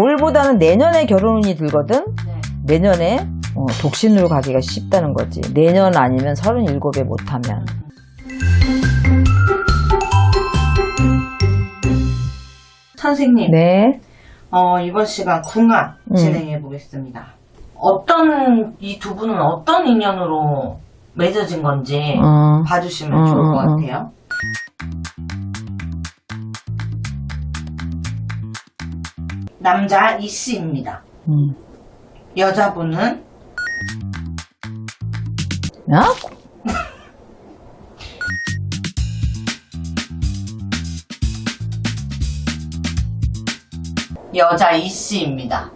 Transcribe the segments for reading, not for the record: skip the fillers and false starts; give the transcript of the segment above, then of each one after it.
올보다는 내년에 결혼운이 들거든? 네. 내년에 독신으로 가기가 쉽다는 거지. 내년 아니면 37에 못하면. 선생님. 네. 이번 시간 궁합 진행해 보겠습니다. 이 두 분은 어떤 인연으로 맺어진 건지 봐주시면 좋을 것 같아요. 남자 이씨입니다. 여자분은 야? 여자 이씨입니다.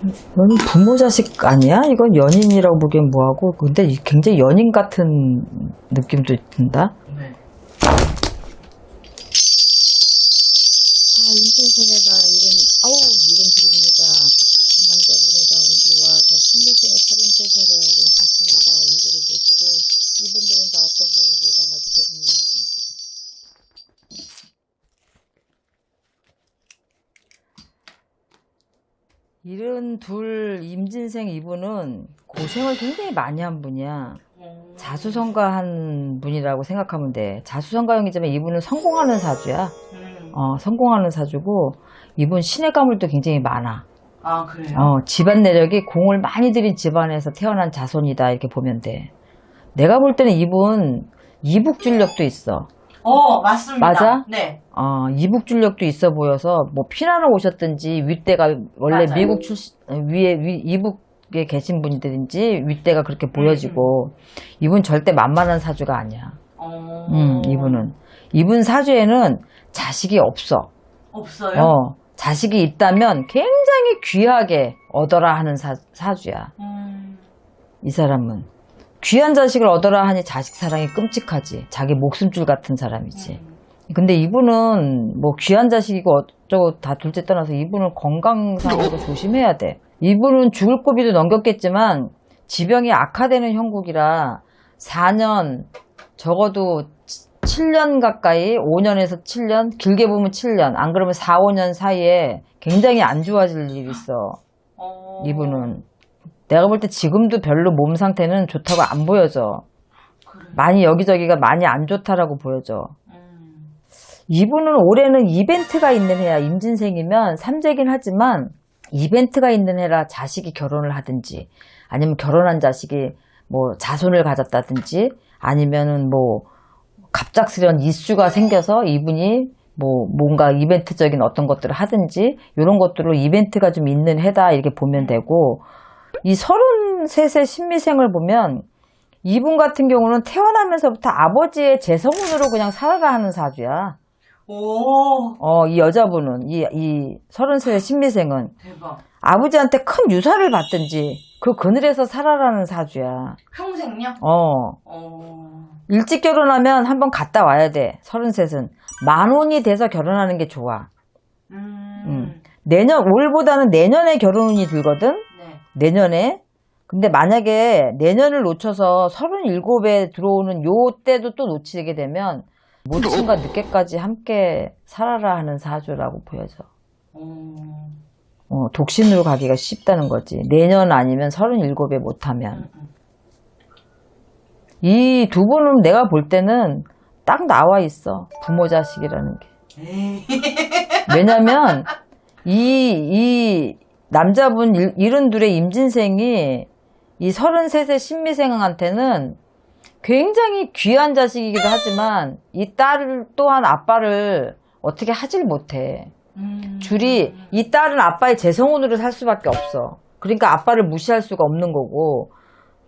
이건 부모 자식 아니야? 이건 연인이라고 보기엔 뭐하고. 근데 굉장히 연인 같은 느낌도 든다. 네. 인생선에다 이름 드립니다. 남자분에다 옹기와 신비생의 33살에 같습니다. 옹기를 내시고 이분들은 다 어떤 분하고 담아주고 72 임진생 이분은 고생을 굉장히 많이 한 분이야. 자수성가한 분이라고 생각하면 돼. 자수성가형이지만 이분은 성공하는 사주야. 성공하는 사주고 이분 신의 가물도 굉장히 많아. 아, 그래요? 집안 내력이 공을 많이 들인 집안에서 태어난 자손이다 이렇게 보면 돼. 내가 볼 때는 이분 이북줄력도 있어. 맞습니다. 맞아? 네. 이북줄력도 있어 보여서 뭐 피나러 오셨든지 윗대가 원래 맞아요. 미국 이북에 계신 분들인지 윗대가 그렇게 보여지고 이분 절대 만만한 사주가 아니야. 이분 사주에는 자식이 없어. 없어요? 자식이 있다면 굉장히 귀하게 얻어라 하는 사주야. 이 사람은. 귀한 자식을 얻어라 하니 자식 사랑이 끔찍하지. 자기 목숨줄 같은 사람이지. 근데 이분은 뭐 귀한 자식이고 어쩌고 다 둘째 떠나서 이분은 건강상으로 조심해야 돼. 이분은 죽을 고비도 넘겼겠지만 지병이 악화되는 형국이라 4년, 적어도 7년 가까이, 5년에서 7년, 길게 보면 7년, 안 그러면 4, 5년 사이에 굉장히 안 좋아질 일이 있어. 이분은. 내가 볼 때 지금도 별로 몸 상태는 좋다고 안 보여져. 그래. 많이 여기저기가 많이 안 좋다라고 보여져. 이분은 올해는 이벤트가 있는 해야. 임진생이면 삼재긴 하지만 이벤트가 있는 해라. 자식이 결혼을 하든지 아니면 결혼한 자식이 뭐 자손을 가졌다든지 아니면은 뭐 갑작스런 이슈가 생겨서 이분이 뭐 뭔가 이벤트적인 어떤 것들을 하든지 이런 것들로 이벤트가 좀 있는 해다 이렇게 보면 되고, 이 33세 신미생을 보면 이분 같은 경우는 태어나면서부터 아버지의 재성운으로 그냥 살아가 하는 사주야. 이 여자분은 이 33세 신미생은 대박. 아버지한테 큰 유산을 받든지 그 그늘에서 살아라는 사주야. 평생요? 일찍 결혼하면 한번 갔다 와야 돼. 33은 만혼이 돼서 결혼하는 게 좋아. 올보다는 내년에 결혼운이 들거든. 네. 내년에. 근데 만약에 내년을 놓쳐서 37에 들어오는 요 때도 또 놓치게 되면 모친과 늦게까지 함께 살아라 하는 사주라고 보여져. 독신으로 가기가 쉽다는 거지. 내년 아니면 37에 못하면. 이 두 분은 내가 볼 때는 딱 나와 있어. 부모 자식이라는 게. 왜냐면 이 남자분 72의 임진생이 이 33세 신미생한테는 굉장히 귀한 자식이기도 하지만 이 딸 또한 아빠를 어떻게 하질 못해. 이 딸은 아빠의 재성운으로 살 수밖에 없어. 그러니까 아빠를 무시할 수가 없는 거고,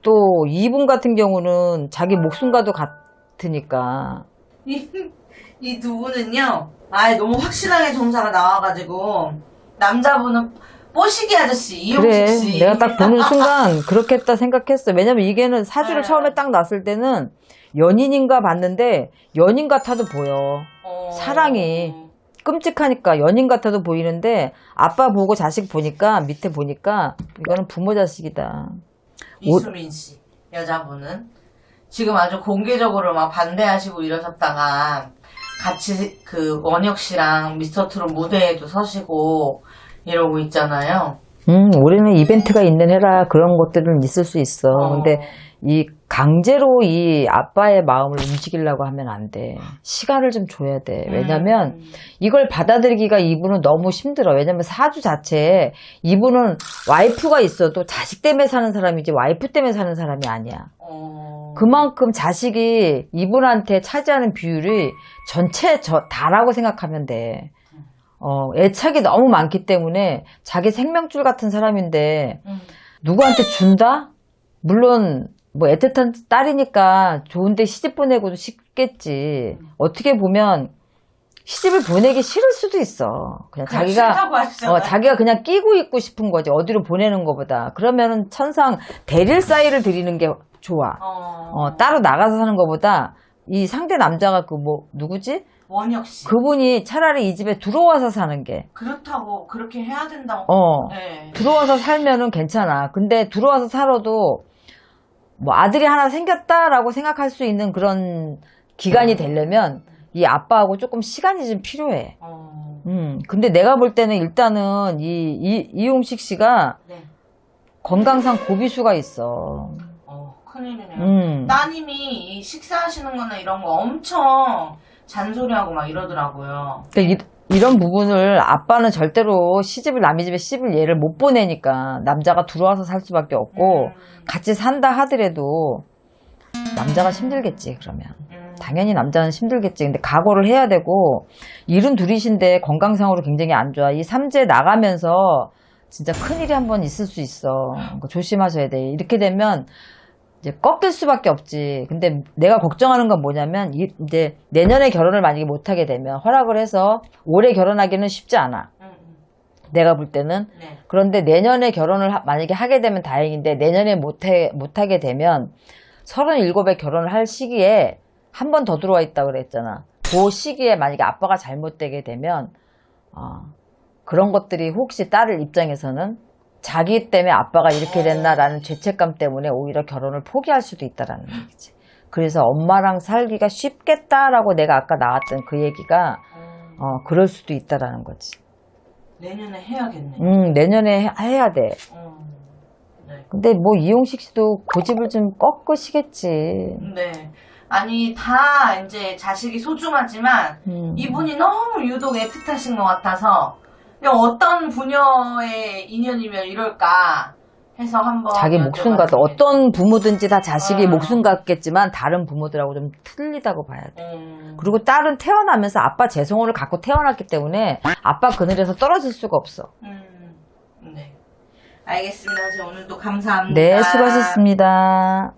또 이분 같은 경우는 자기 목숨과도 같으니까. 이 두 분은요, 너무 확실하게 점사가 나와가지고 남자분은 뽀시기 아저씨 이용식 씨. 내가 딱 보는 순간 그렇겠다 생각했어. 왜냐면 이게는 사주를 처음에 딱 놨을 때는 연인인가 봤는데 연인 같아도 보여. 사랑이 끔찍하니까 연인 같아도 보이는데, 아빠 보고 자식 보니까 밑에 보니까 이거는 부모 자식이다. 이수민 씨 여자분은 지금 아주 공개적으로 막 반대하시고 이러셨다가 같이 그 원혁 씨랑 미스터 트롯 무대에도 서시고 이러고 있잖아요. 올해는 이벤트가 있는 해라 그런 것들은 있을 수 있어. 근데 이 강제로 이 아빠의 마음을 움직이려고 하면 안 돼. 시간을 좀 줘야 돼. 왜냐면 이걸 받아들이기가 이분은 너무 힘들어. 왜냐면 사주 자체에 이분은 와이프가 있어도 자식 때문에 사는 사람이지 와이프 때문에 사는 사람이 아니야. 그만큼 자식이 이분한테 차지하는 비율이 전체 다라고 생각하면 돼. 애착이 너무 많기 때문에 자기 생명줄 같은 사람인데 누구한테 준다? 물론 뭐 애틋한 딸이니까 좋은데 시집 보내고도 싶겠지. 어떻게 보면 시집을 보내기 싫을 수도 있어. 그냥 자기가 그냥 끼고 있고 싶은 거지. 어디로 보내는 것보다. 그러면은 천상 대릴 사이를 드리는 게 좋아. 따로 나가서 사는 것보다 이 상대 남자가 그 뭐 누구지? 원혁 씨. 그분이 차라리 이 집에 들어와서 사는 게. 그렇다고 그렇게 해야 된다고. 네. 들어와서 살면은 괜찮아. 근데 들어와서 살아도 뭐 아들이 하나 생겼다라고 생각할 수 있는 그런 기간이 되려면 이 아빠하고 조금 시간이 좀 필요해. 근데 내가 볼 때는 일단은 이용식 씨가 네. 건강상 고비수가 있어. 큰일이네요. 따님이 이 식사하시는 거나 이런 거 엄청 잔소리하고 막 이러더라고요. 그러니까 이런 부분을 아빠는 절대로 남의 집에 시집을 얘를 못 보내니까 남자가 들어와서 살 수밖에 없고 같이 산다 하더라도 남자가 힘들겠지 그러면. 당연히 남자는 힘들겠지. 근데 각오를 해야 되고 일은 둘이신데 건강상으로 굉장히 안 좋아. 이 삼재 나가면서 진짜 큰일이 한번 있을 수 있어. 그러니까 조심하셔야 돼. 이렇게 되면 이제 꺾일 수밖에 없지. 근데 내가 걱정하는 건 뭐냐면 이제 내년에 결혼을 만약에 못하게 되면 허락을 해서 올해 결혼하기는 쉽지 않아. 내가 볼 때는. 네. 그런데 내년에 결혼을 만약에 하게 되면 다행인데 내년에 못하게 되면 37에 결혼을 할 시기에 한 번 더 들어와 있다고 그랬잖아. 그 시기에 만약에 아빠가 잘못되게 되면 그런 것들이 혹시 딸을 입장에서는 자기 때문에 아빠가 이렇게 됐나라는 죄책감 때문에 오히려 결혼을 포기할 수도 있다라는 얘기지. 그래서 엄마랑 살기가 쉽겠다라고 내가 아까 나왔던 그 얘기가 그럴 수도 있다라는 거지. 내년에 해야겠네. 내년에 해야 돼. 네. 근데 뭐 이용식 씨도 고집을 좀 꺾으시겠지. 네. 아니 다 이제 자식이 소중하지만 이분이 너무 유독 애틋하신 것 같아서 그냥 어떤 부녀의 인연이면 이럴까 해서 한번 자기 목숨 같아. 어떤 부모든지 다 자식이 목숨 같겠지만 다른 부모들하고 좀 틀리다고 봐야 돼. 그리고 딸은 태어나면서 아빠 재성호를 갖고 태어났기 때문에 아빠 그늘에서 떨어질 수가 없어. 네. 알겠습니다. 오늘도 감사합니다. 네, 수고하셨습니다.